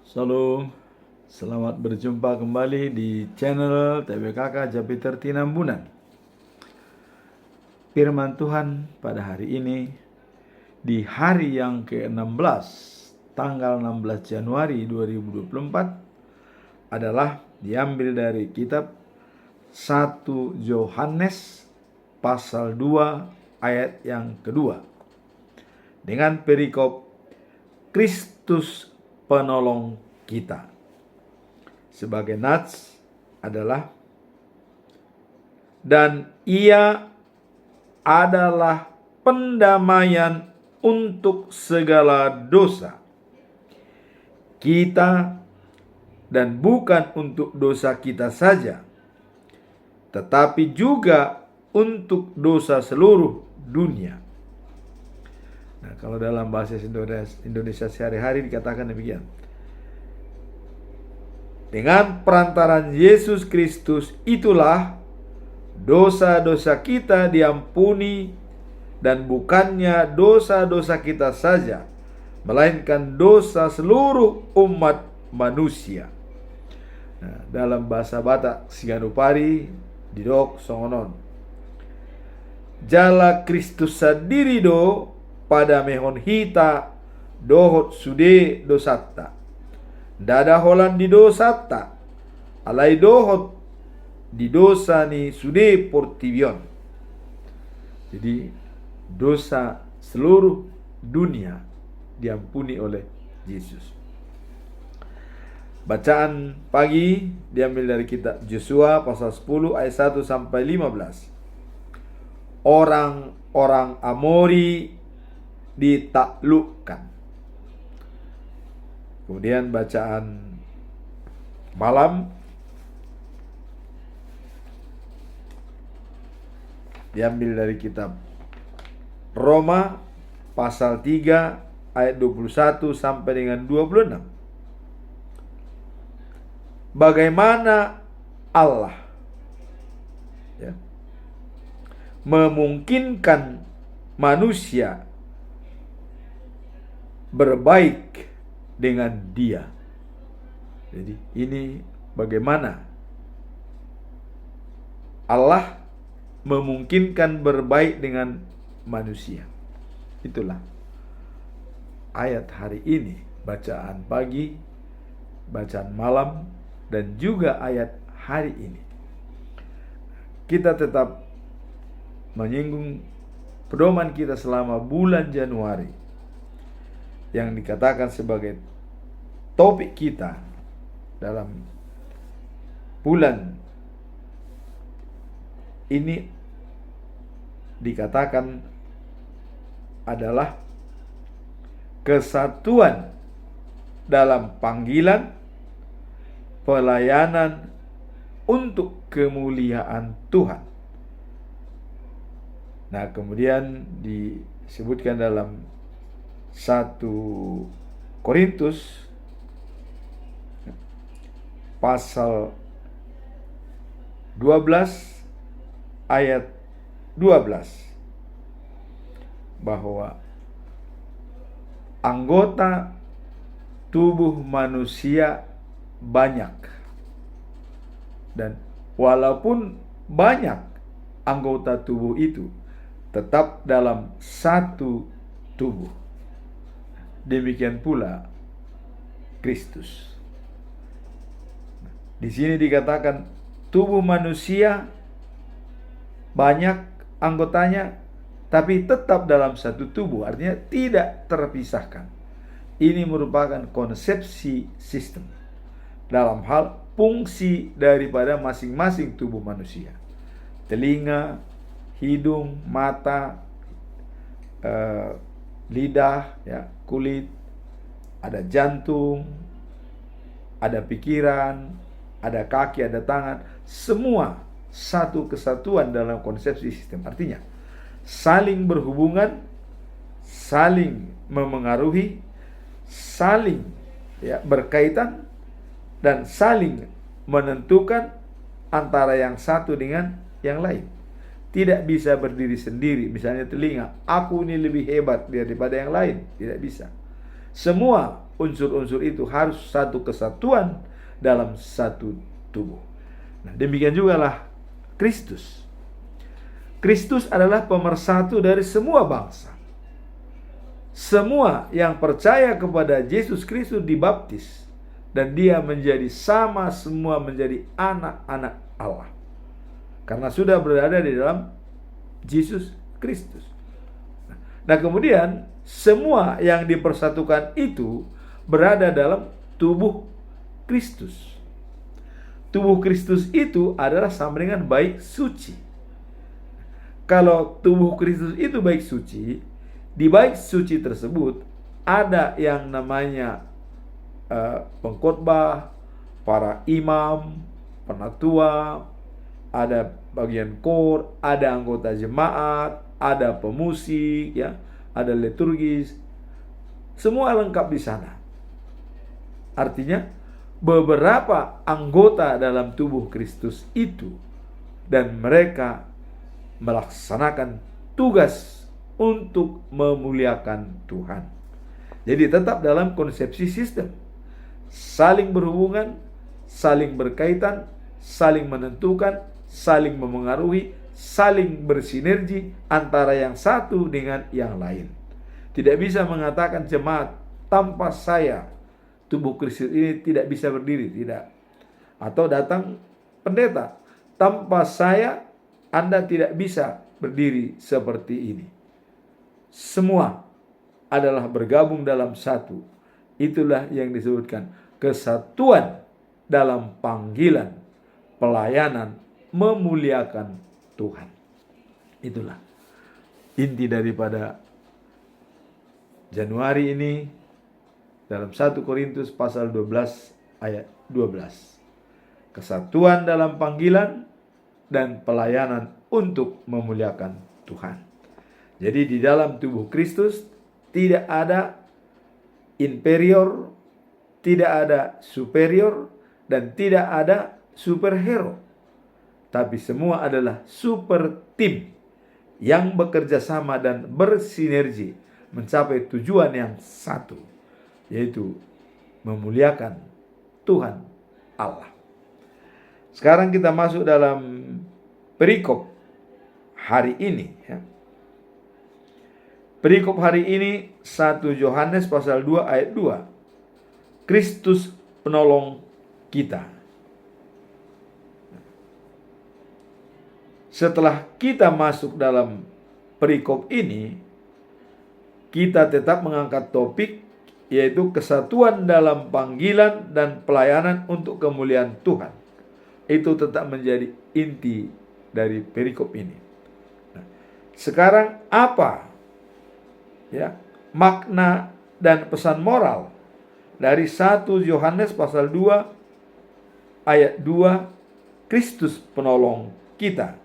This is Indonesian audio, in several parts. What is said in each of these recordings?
Salam, selamat berjumpa kembali di channel TBKK Jupiter Tinambunan. Firman Tuhan pada hari ini, di hari yang ke-16, tanggal 16 Januari 2024, adalah diambil dari kitab 1 Yohanes pasal 2 ayat yang kedua. Dengan perikop Kristus penolong kita. Sebagai nats adalah, dan ia adalah pendamaian untuk segala dosa kita, dan bukan untuk dosa kita saja, tetapi juga untuk dosa seluruh dunia. Nah, kalau dalam bahasa Indonesia sehari-hari dikatakan demikian. Dengan perantaran Yesus Kristus itulah dosa-dosa kita diampuni, dan bukannya dosa-dosa kita saja, melainkan dosa seluruh umat manusia. Nah, dalam bahasa Batak Siganupari didok songonon. Jala Kristus sendiri do pada mehon hita dohot sude dosata. Dada holan di dosata, alai dohot di dosa ni sude portivion. Jadi dosa seluruh dunia diampuni oleh Yesus. Bacaan pagi diambil dari kitab Yosua pasal 10 ayat 1 sampai 15. Orang-orang Amori ditaklukkan. Kemudian bacaan malam diambil dari kitab Roma pasal 3 ayat 21 sampai dengan 26. Bagaimana Allah memungkinkan manusia berbaik dengan Dia. Jadi ini bagaimana Allah memungkinkan berbaik dengan manusia. Itulah ayat hari ini, bacaan pagi, bacaan malam, dan juga ayat hari ini. Kita tetap menyinggung pedoman kita selama bulan Januari yang dikatakan sebagai topik kita dalam bulan ini, dikatakan adalah kesatuan dalam panggilan pelayanan untuk kemuliaan Tuhan. Nah, kemudian disebutkan dalam 1 Korintus pasal 12 ayat 12 bahwa anggota tubuh manusia banyak, dan walaupun banyak anggota tubuh itu, tetap dalam satu tubuh. Demikian pula Kristus. Di sini dikatakan tubuh manusia banyak anggotanya, tapi tetap dalam satu tubuh, artinya tidak terpisahkan. Ini merupakan konsepsi sistem dalam hal fungsi daripada masing-masing tubuh manusia. Telinga, hidung, mata, lidah, kulit, ada jantung, ada pikiran, ada kaki, ada tangan, semua satu kesatuan dalam konsepsi sistem. Artinya saling berhubungan, saling memengaruhi, saling berkaitan, dan saling menentukan antara yang satu dengan yang lain. Tidak bisa berdiri sendiri. Misalnya telinga, aku ini lebih hebat daripada yang lain. Tidak bisa. Semua unsur-unsur itu harus satu kesatuan dalam satu tubuh. Nah, demikian juga lah Kristus. Kristus adalah pemersatu dari semua bangsa. Semua yang percaya kepada Yesus Kristus dibaptis, dan dia menjadi sama, semua menjadi anak-anak Allah, karena sudah berada di dalam Yesus Kristus. Nah, kemudian semua yang dipersatukan itu berada dalam tubuh Kristus. Tubuh Kristus itu adalah sama dengan baik suci. Kalau tubuh Kristus itu baik suci, di baik suci tersebut ada yang namanya pengkhotbah, para imam, penatua, ada bagian kor, ada anggota jemaat, ada pemusik, ya, ada liturgis, semua lengkap di sana. Artinya beberapa anggota dalam tubuh Kristus itu, dan mereka melaksanakan tugas untuk memuliakan Tuhan. Jadi tetap dalam konsepsi sistem, saling berhubungan, saling berkaitan, saling menentukan, saling memengaruhi, saling bersinergi antara yang satu dengan yang lain. Tidak bisa mengatakan jemaat tanpa saya tubuh Kristus ini tidak bisa berdiri, tidak. Atau datang pendeta, tanpa saya Anda tidak bisa berdiri seperti ini. Semua adalah bergabung dalam satu. Itulah yang disebutkan kesatuan dalam panggilan, pelayanan, memuliakan Tuhan. Itulah inti daripada Januari ini dalam 1 Korintus pasal 12 ayat 12. Kesatuan dalam panggilan dan pelayanan untuk memuliakan Tuhan. Jadi di dalam tubuh Kristus tidak ada inferior, tidak ada superior, dan tidak ada superhero. Tapi semua adalah super tim yang bekerja sama dan bersinergi mencapai tujuan yang satu, yaitu memuliakan Tuhan Allah. Sekarang kita masuk dalam perikop hari ini, ya. Perikop hari ini 1 Yohanes pasal 2 ayat 2. Kristus penolong kita. Setelah kita masuk dalam perikop ini, kita tetap mengangkat topik, yaitu kesatuan dalam panggilan dan pelayanan untuk kemuliaan Tuhan. Itu tetap menjadi inti dari perikop ini. Nah, sekarang apa, ya, makna dan pesan moral dari 1 Yohanes pasal 2 ayat 2, Kristus penolong kita?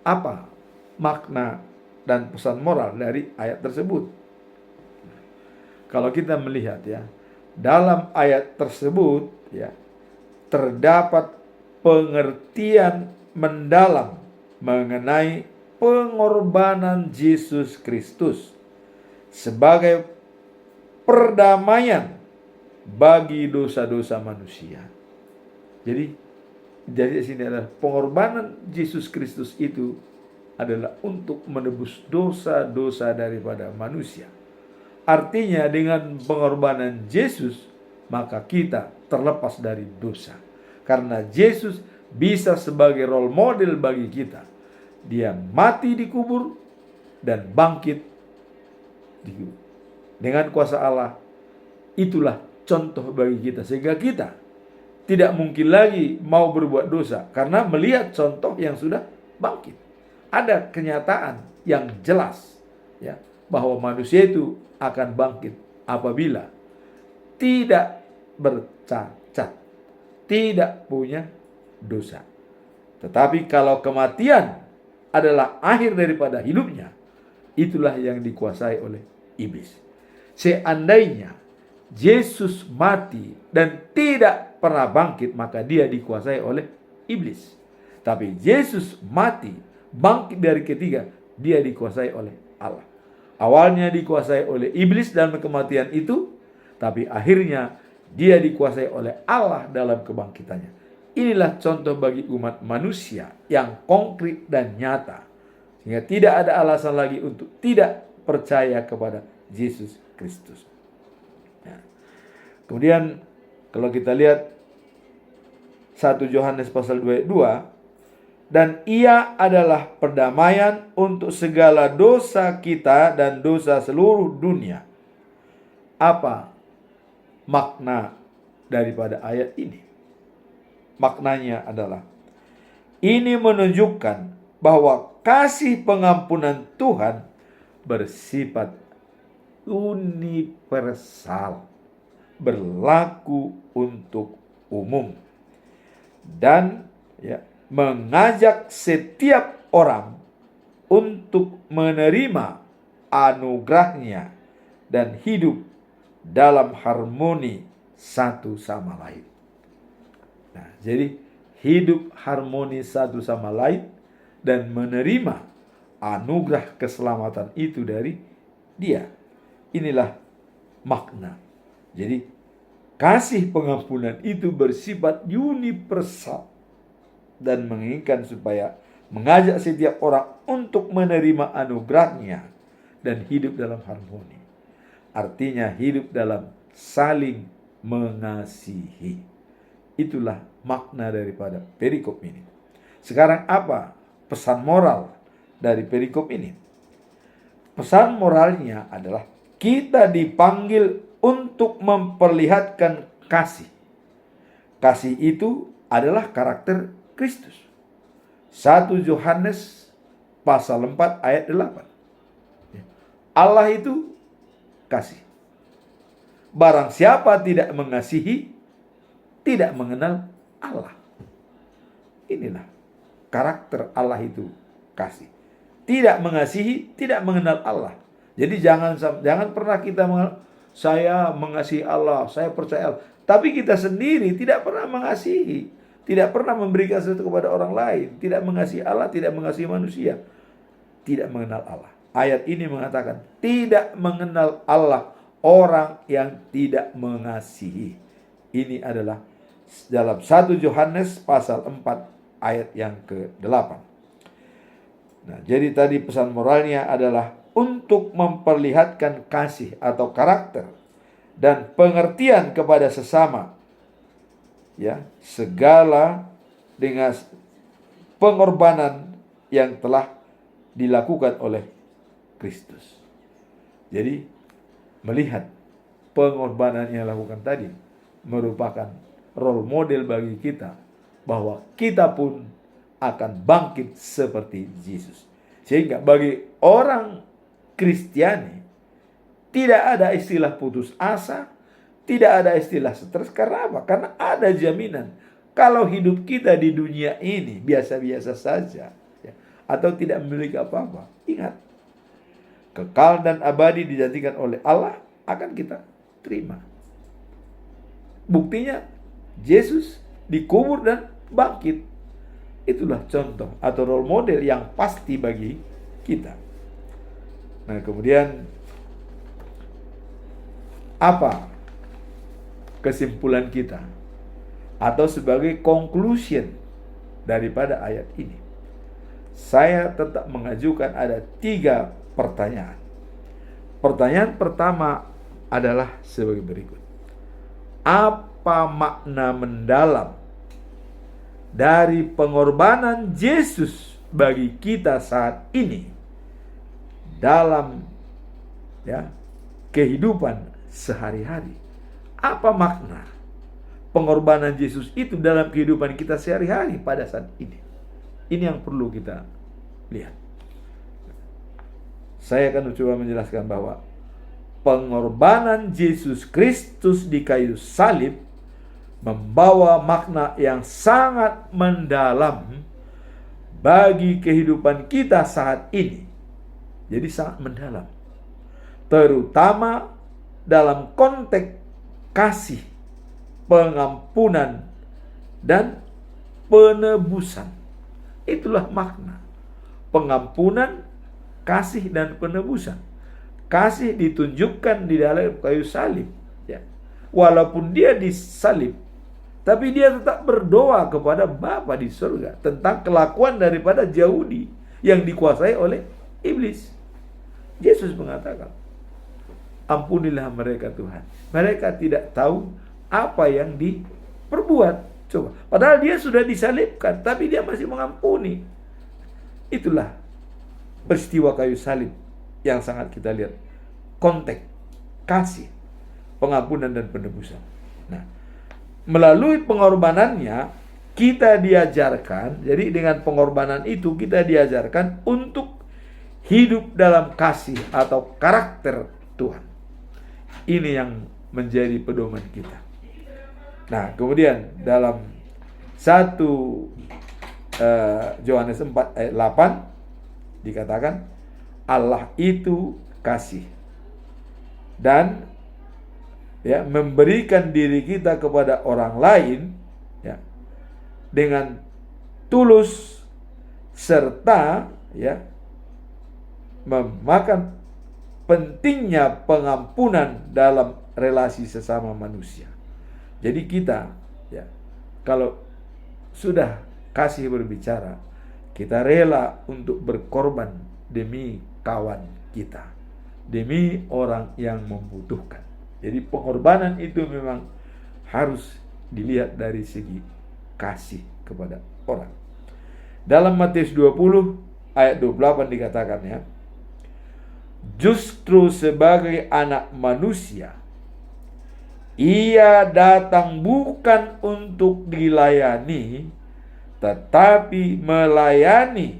Apa makna dan pesan moral dari ayat tersebut? Kalau kita melihat, ya, dalam ayat tersebut, ya, terdapat pengertian mendalam mengenai pengorbanan Yesus Kristus sebagai perdamaian bagi dosa-dosa manusia. Jadi di sini adalah pengorbanan Yesus Kristus itu adalah untuk menebus dosa-dosa daripada manusia. Artinya dengan pengorbanan Yesus, maka kita terlepas dari dosa. Karena Yesus bisa sebagai role model bagi kita. Dia mati dikubur dan bangkit dikubur. Dengan kuasa Allah, itulah contoh bagi kita. Sehingga kita tidak mungkin lagi mau berbuat dosa karena melihat contoh yang sudah bangkit. Ada kenyataan yang jelas, ya, bahwa manusia itu akan bangkit apabila tidak bercacat, tidak punya dosa. Tetapi kalau kematian adalah akhir daripada hidupnya, itulah yang dikuasai oleh iblis. Seandainya Yesus mati dan tidak pernah bangkit, maka dia dikuasai oleh iblis. Tapi Yesus mati, bangkit dari ketiga, dia dikuasai oleh Allah. Awalnya dikuasai oleh iblis dalam kematian itu, tapi akhirnya dia dikuasai oleh Allah dalam kebangkitannya. Inilah contoh bagi umat manusia yang konkret dan nyata, sehingga tidak ada alasan lagi untuk tidak percaya kepada Yesus Kristus. Nah, kemudian kalau kita lihat 1 Yohanes pasal 2 ayat 2, dan ia adalah perdamaian untuk segala dosa kita dan dosa seluruh dunia. Apa makna daripada ayat ini? Maknanya adalah, ini menunjukkan bahwa kasih pengampunan Tuhan bersifat universal, berlaku untuk umum, dan mengajak setiap orang untuk menerima anugerahnya dan hidup dalam harmoni satu sama lain. Nah, jadi hidup harmoni satu sama lain dan menerima anugerah keselamatan itu dari Dia. Inilah makna. Jadi kasih pengampunan itu bersifat universal dan menginginkan supaya mengajak setiap orang untuk menerima anugerahnya dan hidup dalam harmoni. Artinya hidup dalam saling mengasihi. Itulah makna daripada perikop ini. Sekarang apa pesan moral dari perikop ini? Pesan moralnya adalah kita dipanggil untuk memperlihatkan kasih. Kasih itu adalah karakter Kristus. 1 Yohanes pasal 4 ayat 8. Allah itu kasih. Barang siapa tidak mengasihi, tidak mengenal Allah. Inilah karakter Allah itu kasih. Tidak mengasihi, tidak mengenal Allah. Jadi jangan pernah kita saya mengasihi Allah, saya percaya Allah. Tapi kita sendiri tidak pernah mengasihi, tidak pernah memberikan sesuatu kepada orang lain, tidak mengasihi Allah, tidak mengasihi manusia, tidak mengenal Allah. Ayat ini mengatakan tidak mengenal Allah orang yang tidak mengasihi. Ini adalah dalam 1 Yohanes pasal 4 ayat yang ke-8. Nah, jadi tadi pesan moralnya adalah untuk memperlihatkan kasih atau karakter dan pengertian kepada sesama. Segala dengan pengorbanan yang telah dilakukan oleh Kristus. Jadi melihat pengorbanan yang dilakukan tadi merupakan role model bagi kita bahwa kita pun akan bangkit seperti Yesus. Sehingga bagi orang Kristiani tidak ada istilah putus asa, tidak ada istilah stres. Karena apa? Karena ada jaminan kalau hidup kita di dunia ini biasa-biasa saja atau tidak memiliki apa-apa, ingat, kekal dan abadi dijanjikan oleh Allah akan kita terima. Buktinya Yesus dikubur dan bangkit. Itulah contoh atau role model yang pasti bagi kita. Nah, kemudian apa kesimpulan kita atau sebagai conclusion daripada ayat ini? Saya tetap mengajukan ada 3 pertanyaan. Pertanyaan pertama adalah sebagai berikut. Apa makna mendalam dari pengorbanan Yesus bagi kita saat ini dalam kehidupan sehari-hari? Apa makna pengorbanan Yesus itu dalam kehidupan kita sehari-hari pada saat ini? Ini yang perlu kita lihat. Saya akan coba menjelaskan bahwa pengorbanan Yesus Kristus di kayu salib membawa makna yang sangat mendalam bagi kehidupan kita saat ini. Jadi sangat mendalam, terutama dalam konteks kasih, pengampunan, dan penebusan. Itulah makna pengampunan, kasih, dan penebusan. Kasih ditunjukkan di dalam kayu salib, Ya. Walaupun dia disalib, tapi dia tetap berdoa kepada Bapa di surga tentang kelakuan daripada Yahudi yang dikuasai oleh iblis. Yesus mengatakan, ampunilah mereka Tuhan. Mereka tidak tahu apa yang diperbuat. Coba, padahal dia sudah disalibkan, tapi dia masih mengampuni. Itulah peristiwa kayu salib yang sangat kita lihat. Konteks, kasih, pengampunan dan penebusan. Nah, melalui pengorbanannya kita diajarkan, jadi dengan pengorbanan itu kita diajarkan untuk hidup dalam kasih atau karakter Tuhan. Ini yang menjadi pedoman kita. Nah, kemudian dalam 1 Yohanes 4 ayat 8 dikatakan Allah itu kasih dan ya memberikan diri kita kepada orang lain ya dengan tulus serta ya memakan pentingnya pengampunan dalam relasi sesama manusia. Jadi kita ya kalau sudah kasih berbicara, kita rela untuk berkorban demi kawan kita, demi orang yang membutuhkan. Jadi pengorbanan itu memang harus dilihat dari segi kasih kepada orang. Dalam Matius 20 ayat 28 dikatakan ya, justru sebagai anak manusia, ia datang bukan untuk dilayani, tetapi melayani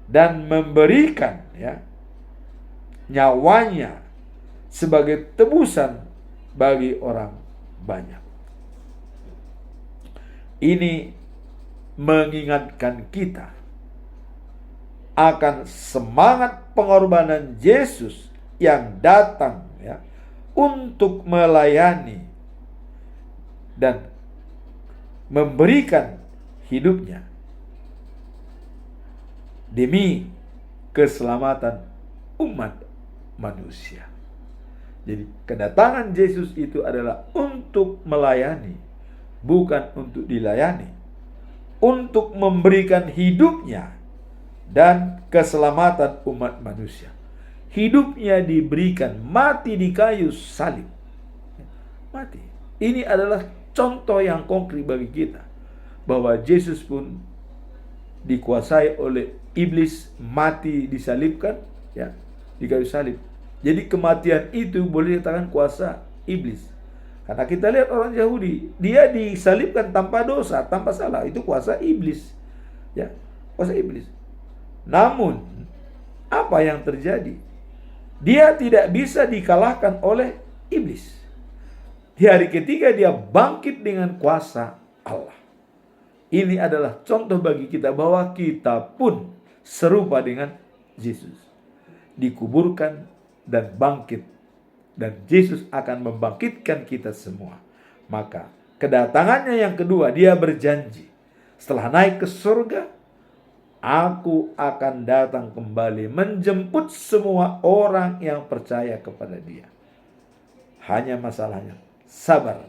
dan memberikan ya nyawanya sebagai tebusan bagi orang banyak. Ini mengingatkan kita akan semangat pengorbanan Yesus yang datang ya untuk melayani dan memberikan hidupnya demi keselamatan umat manusia. Jadi kedatangan Yesus itu adalah untuk melayani, bukan untuk dilayani, untuk memberikan hidupnya dan keselamatan umat manusia. Hidupnya diberikan, mati di kayu salib. Mati. Ini adalah contoh yang konkret bagi kita bahwa Yesus pun dikuasai oleh iblis, mati disalibkan ya di kayu salib. Jadi kematian itu boleh dikatakan kuasa iblis. Karena kita lihat orang Yahudi, dia disalibkan tanpa dosa, tanpa salah, itu kuasa iblis. Ya, kuasa iblis. Namun apa yang terjadi? Dia tidak bisa dikalahkan oleh iblis. Di hari ketiga dia bangkit dengan kuasa Allah. Ini adalah contoh bagi kita bahwa kita pun serupa dengan Yesus. Dikuburkan dan bangkit. Dan Yesus akan membangkitkan kita semua. Maka kedatangannya yang kedua, dia berjanji. Setelah naik ke surga, aku akan datang kembali menjemput semua orang yang percaya kepada dia. Hanya masalahnya, sabar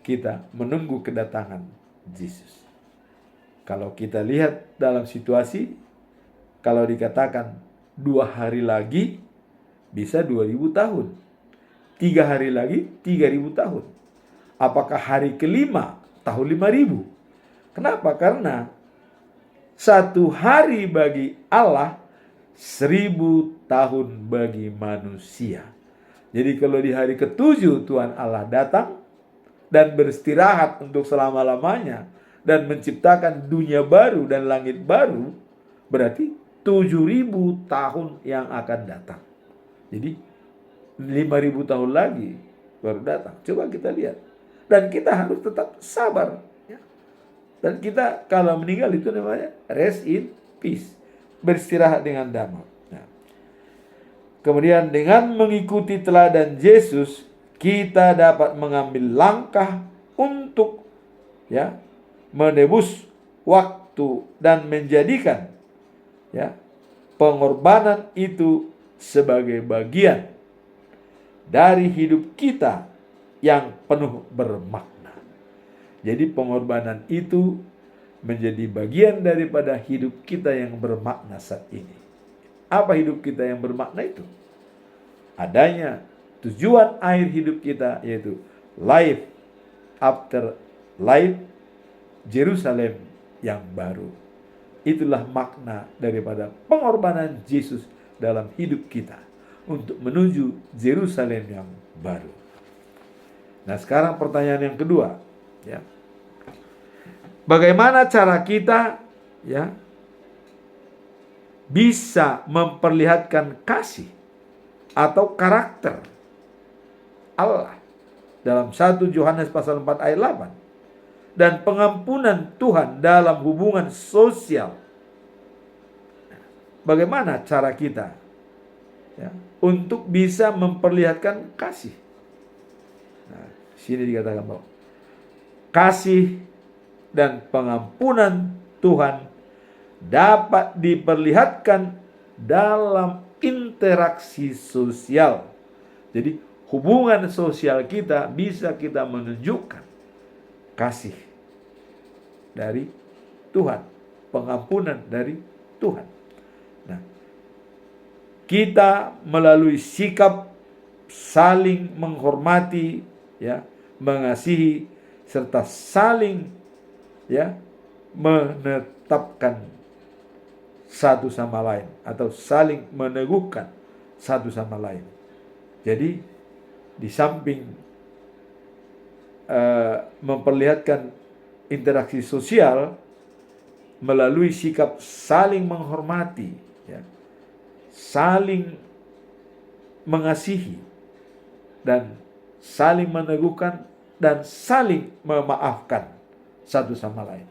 kita menunggu kedatangan Yesus. Kalau kita lihat dalam situasi, kalau dikatakan 2 hari lagi, bisa 2000 tahun. 3 hari lagi, 3000 tahun. Apakah hari kelima, tahun 5000? Kenapa? Karena 1 hari bagi Allah, 1000 tahun bagi manusia. Jadi kalau di hari ke-7 Tuhan Allah datang dan beristirahat untuk selama-lamanya dan menciptakan dunia baru dan langit baru, berarti 7000 tahun yang akan datang. Jadi 5000 tahun lagi baru datang. Coba kita lihat. Dan kita harus tetap sabar. Ya. Dan kita kalau meninggal itu namanya rest in peace. Beristirahat dengan damai. Nah. Kemudian dengan mengikuti teladan Yesus, kita dapat mengambil langkah untuk ya menebus waktu dan menjadikan ya pengorbanan itu sebagai bagian dari hidup kita yang penuh bermakna. Jadi pengorbanan itu menjadi bagian daripada hidup kita yang bermakna saat ini. Apa hidup kita yang bermakna itu? Adanya tujuan akhir hidup kita, yaitu life after life, Jerusalem yang baru. Itulah makna daripada pengorbanan Yesus dalam hidup kita untuk menuju Jerusalem yang baru. Nah, sekarang pertanyaan yang kedua, ya. Bagaimana cara kita, ya, bisa memperlihatkan kasih atau karakter Allah dalam 1 Yohanes pasal 4 ayat 8, dan pengampunan Tuhan dalam hubungan sosial. Bagaimana cara kita, ya, untuk bisa memperlihatkan kasih? Nah, sini dikatakan bahwa kasih dan pengampunan Tuhan dapat diperlihatkan dalam interaksi sosial. Jadi hubungan sosial kita bisa kita menunjukkan kasih dari Tuhan, pengampunan dari Tuhan. Nah, kita melalui sikap saling menghormati, ya, mengasihi, serta saling, ya, menetapkan satu sama lain atau saling meneguhkan satu sama lain. Jadi di samping memperlihatkan interaksi sosial melalui sikap saling menghormati, ya, saling mengasihi, dan saling meneguhkan dan saling memaafkan satu sama lain.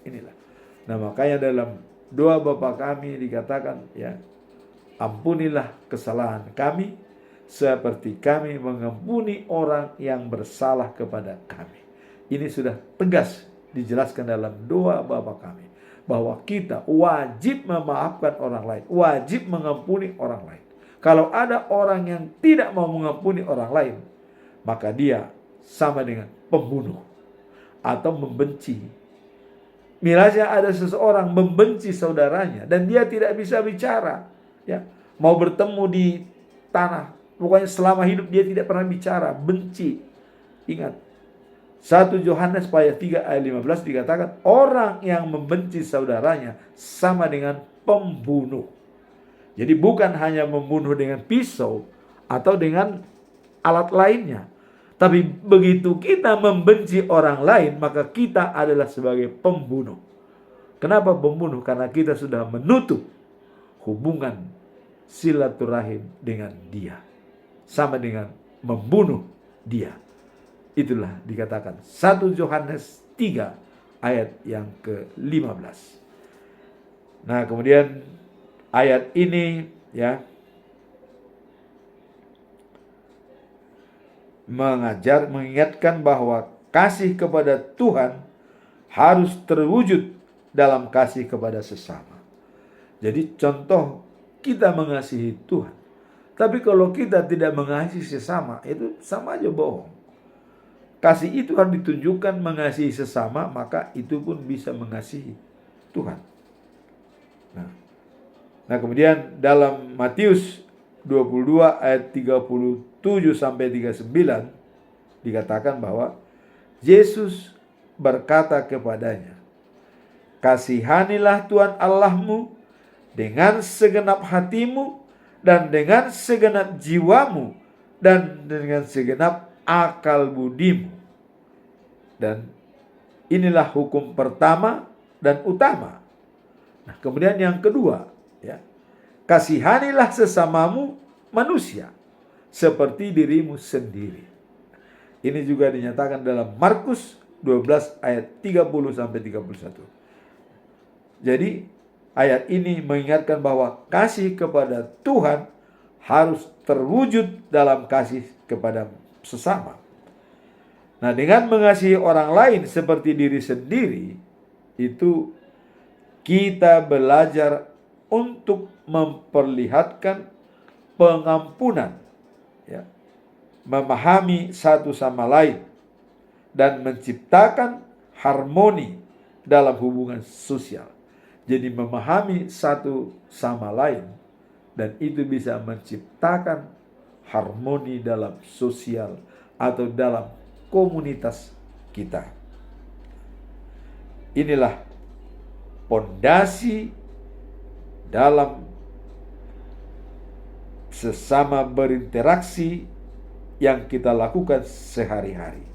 Inilah. Nah, makanya dalam doa Bapa kami dikatakan, ya, ampunilah kesalahan kami seperti kami mengampuni orang yang bersalah kepada kami. Ini sudah tegas dijelaskan dalam doa Bapa kami, bahwa kita wajib memaafkan orang lain, wajib mengampuni orang lain. Kalau ada orang yang tidak mau mengampuni orang lain, maka dia sama dengan pembunuh atau membenci. Misalnya ada seseorang membenci saudaranya dan dia tidak bisa bicara, ya, mau bertemu di tanah, pokoknya selama hidup dia tidak pernah bicara, benci. Ingat, 1 Yohanes ayat 3 ayat 15 dikatakan, orang yang membenci saudaranya sama dengan pembunuh. Jadi bukan hanya membunuh dengan pisau atau dengan alat lainnya, tapi begitu kita membenci orang lain, maka kita adalah sebagai pembunuh. Kenapa pembunuh? Karena kita sudah menutup hubungan silaturahim dengan dia, sama dengan membunuh dia. Itulah dikatakan 1 Yohanes 3 ayat yang ke-15. Nah, kemudian ayat ini, ya, mengingatkan bahwa kasih kepada Tuhan harus terwujud dalam kasih kepada sesama. Jadi contoh, kita mengasihi Tuhan, tapi kalau kita tidak mengasihi sesama, itu sama aja bohong. Kasih itu harus ditunjukkan mengasihi sesama, maka itu pun bisa mengasihi Tuhan. Nah, kemudian dalam Matius 22 ayat 37 sampai 39 dikatakan bahwa Yesus berkata kepadanya, kasihanilah Tuhan Allahmu dengan segenap hatimu dan dengan segenap jiwamu dan dengan segenap akal budimu. Dan inilah hukum pertama dan utama. Nah, kemudian yang kedua, ya, kasihanilah sesamamu manusia seperti dirimu sendiri. Ini juga dinyatakan dalam Markus 12 ayat 30 sampai 31. Jadi ayat ini mengingatkan bahwa kasih kepada Tuhan harus terwujud dalam kasih kepada sesama. Nah, dengan mengasihi orang lain seperti diri sendiri, itu kita belajar untuk memperlihatkan pengampunan, ya, memahami satu sama lain, dan menciptakan harmoni dalam hubungan sosial. Jadi memahami satu sama lain, dan itu bisa menciptakan harmoni dalam sosial atau dalam komunitas kita. Inilah pondasi dalam sesama berinteraksi yang kita lakukan sehari-hari.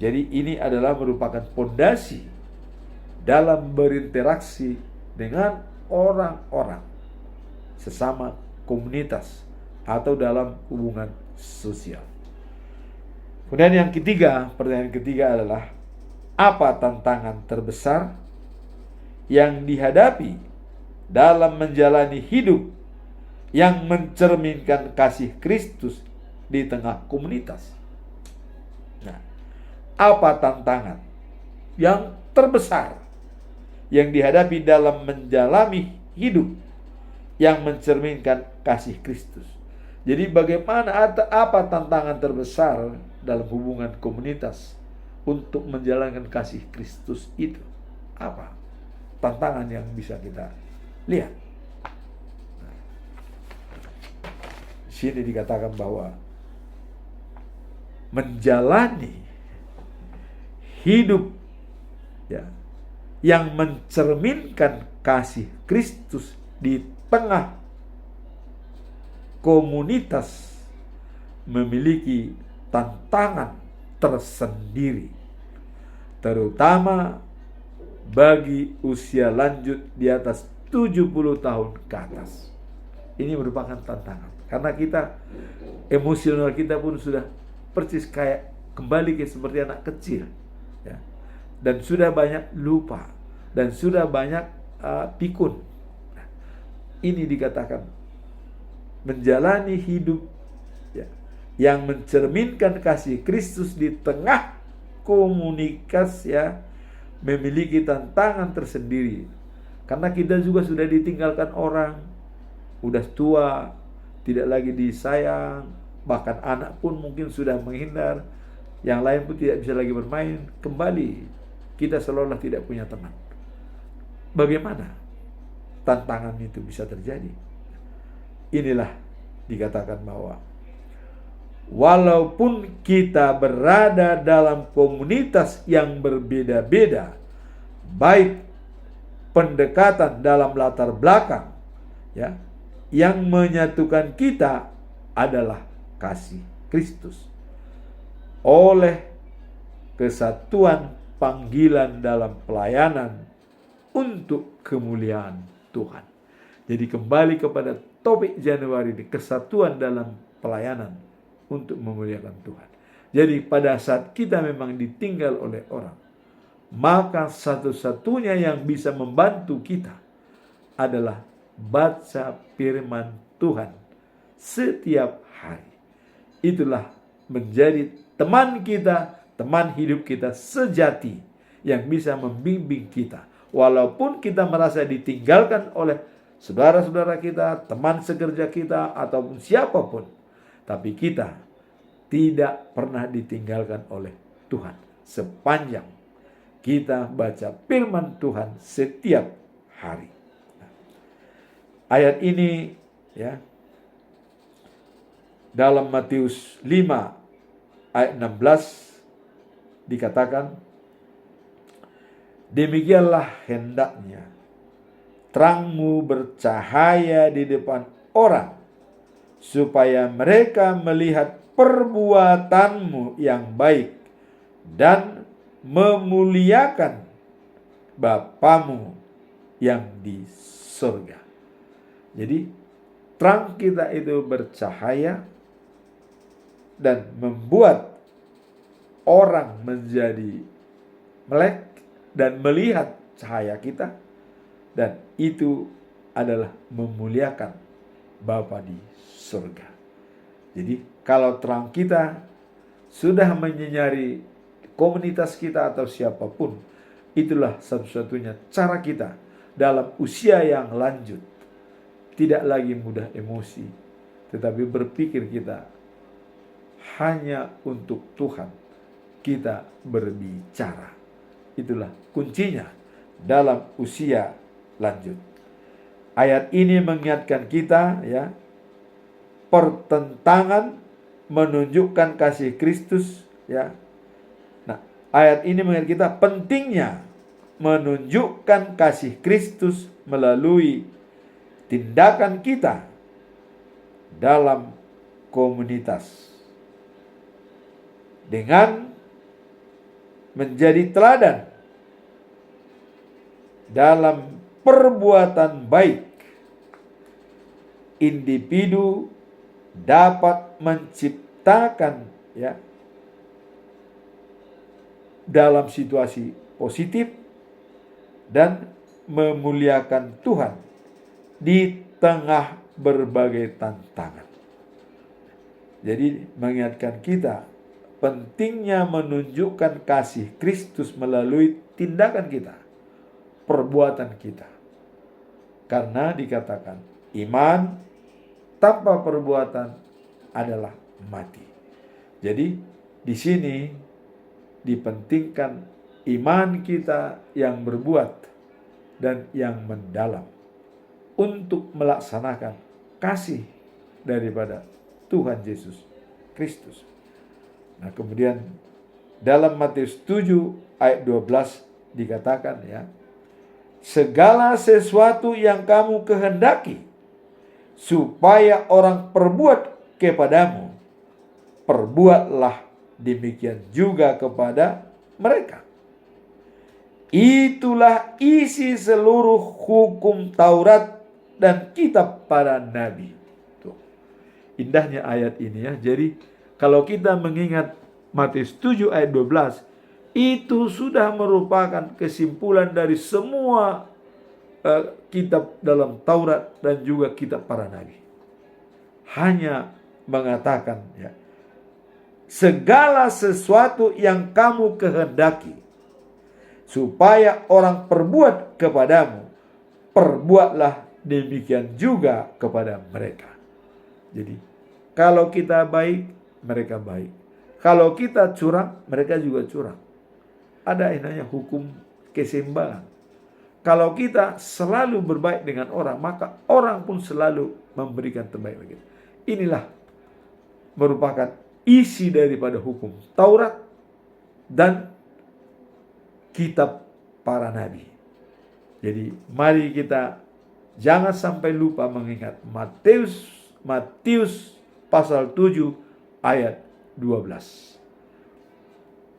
Jadi ini adalah merupakan pondasi dalam berinteraksi dengan orang-orang sesama komunitas atau dalam hubungan sosial. Kemudian yang ketiga, pertanyaan ketiga adalah, apa tantangan terbesar yang dihadapi dalam menjalani hidup yang mencerminkan kasih Kristus di tengah komunitas? Nah, apa tantangan yang terbesar yang dihadapi dalam menjalani hidup yang mencerminkan kasih Kristus? Jadi bagaimana, apa tantangan terbesar dalam hubungan komunitas untuk menjalankan kasih Kristus itu? Apa tantangan yang bisa kita lihat? Nah, di sini dikatakan bahwa menjalani hidup yang mencerminkan kasih Kristus di tengah komunitas memiliki tantangan tersendiri, terutama bagi usia lanjut di atas 70 tahun ke atas. Ini merupakan tantangan, karena kita, emosional kita pun sudah persis kayak kembali ke seperti anak kecil, ya. Dan sudah banyak lupa, dan sudah banyak pikun. Nah, ini dikatakan menjalani hidup yang mencerminkan kasih Kristus di tengah komunitas, memiliki tantangan tersendiri. Karena kita juga sudah ditinggalkan orang, udah tua, tidak lagi disayang, bahkan anak pun mungkin sudah menghindar, yang lain pun tidak bisa lagi bermain. Kembali kita seolah-olah tidak punya teman. Bagaimana tantangan itu bisa terjadi? Inilah dikatakan bahwa walaupun kita berada dalam komunitas yang berbeda-beda, baik pendekatan dalam latar belakang, yang menyatukan kita adalah kasih Kristus. Oleh kesatuan panggilan dalam pelayanan untuk kemuliaan Tuhan. Jadi kembali kepada topik Januari ini, kesatuan dalam pelayanan untuk memuliakan Tuhan. Jadi pada saat kita memang ditinggal oleh orang, maka satu-satunya yang bisa membantu kita adalah baca firman Tuhan setiap hari. Itulah menjadi teman kita, teman hidup kita sejati yang bisa membimbing kita. Walaupun kita merasa ditinggalkan oleh saudara-saudara kita, teman sekerja kita, ataupun siapapun, tapi kita tidak pernah ditinggalkan oleh Tuhan sepanjang kita baca firman Tuhan setiap hari. Ayat ini dalam Matius 5 ayat 16 dikatakan, demikianlah hendaknya terangmu bercahaya di depan orang, supaya mereka melihat perbuatanmu yang baik dan memuliakan Bapamu yang di surga. Jadi terang kita itu bercahaya dan membuat orang menjadi melek dan melihat cahaya kita, dan itu adalah memuliakan Bapa di surga. Jadi kalau terang kita sudah menyinari komunitas kita atau siapapun, itulah satu-satunya cara kita dalam usia yang lanjut, tidak lagi mudah emosi, tetapi berpikir kita hanya untuk Tuhan kita berbicara. Itulah kuncinya dalam usia lanjut. Ayat ini mengingatkan kita, ya, pertentangan menunjukkan kasih Kristus, ya. Nah, ayat ini mengingatkan kita pentingnya menunjukkan kasih Kristus melalui tindakan kita dalam komunitas dengan menjadi teladan dalam perbuatan baik. Individu dapat menciptakan, ya, dalam situasi positif dan memuliakan Tuhan di tengah berbagai tantangan. Jadi mengingatkan kita pentingnya menunjukkan kasih Kristus melalui tindakan kita, perbuatan kita. Karena dikatakan iman tanpa perbuatan adalah mati. Jadi di sini dipentingkan iman kita yang berbuat dan yang mendalam untuk melaksanakan kasih daripada Tuhan Yesus Kristus. Nah, kemudian dalam Matius 7 ayat 12 dikatakan, ya, segala sesuatu yang kamu kehendaki supaya orang perbuat kepadamu, perbuatlah demikian juga kepada mereka. Itulah isi seluruh hukum Taurat dan kitab para nabi. Tuh, indahnya ayat ini, ya. Jadi kalau kita mengingat Matius 7 ayat 12, itu sudah merupakan kesimpulan dari semua kitab dalam Taurat dan juga kitab para nabi. Hanya mengatakan, ya, segala sesuatu yang kamu kehendaki supaya orang perbuat kepadamu, perbuatlah demikian juga kepada mereka. Jadi kalau kita baik, mereka baik. Kalau kita curang, mereka juga curang. Ada yang namanya hukum keseimbangan. Kalau kita selalu berbaik dengan orang, maka orang pun selalu memberikan terbaik bagi kita. Inilah merupakan isi daripada hukum Taurat dan kitab para nabi. Jadi mari kita jangan sampai lupa mengingat Matius pasal 7 ayat 12.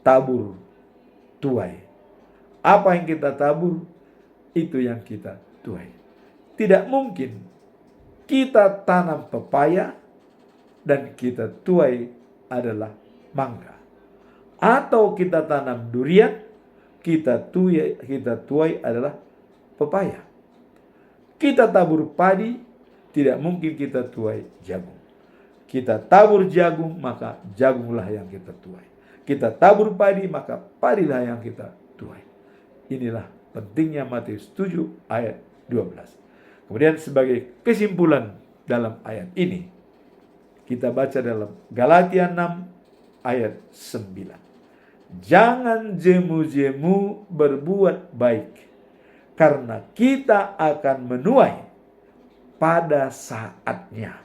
Tabur tuai. Apa yang kita tabur, itu yang kita tuai. Tidak mungkin kita tanam pepaya dan kita tuai adalah mangga. Atau kita tanam durian, kita tuai adalah pepaya. Kita tabur padi, tidak mungkin kita tuai jagung. Kita tabur jagung, maka jagunglah yang kita tuai. Kita tabur padi, maka padilah yang kita tuai. Inilah pentingnya Matius 7 ayat 12. Kemudian sebagai kesimpulan dalam ayat ini, kita baca dalam Galatia 6 ayat 9. Jangan jemu-jemu berbuat baik, karena kita akan menuai pada saatnya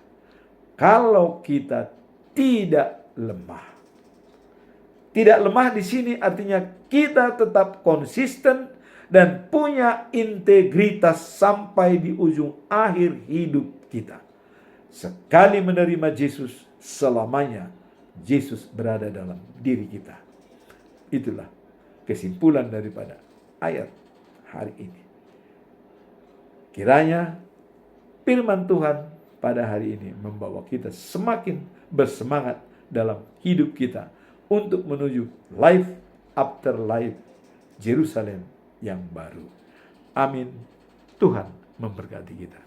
kalau kita tidak lemah. Tidak lemah di sini artinya kita tetap konsisten dan punya integritas sampai di ujung akhir hidup kita. Sekali menerima Yesus, selamanya Yesus berada dalam diri kita. Itulah kesimpulan daripada ayat hari ini. Kiranya firman Tuhan pada hari ini membawa kita semakin bersemangat dalam hidup kita untuk menuju life after life Jerusalem yang baru. Amin. Tuhan memberkati kita.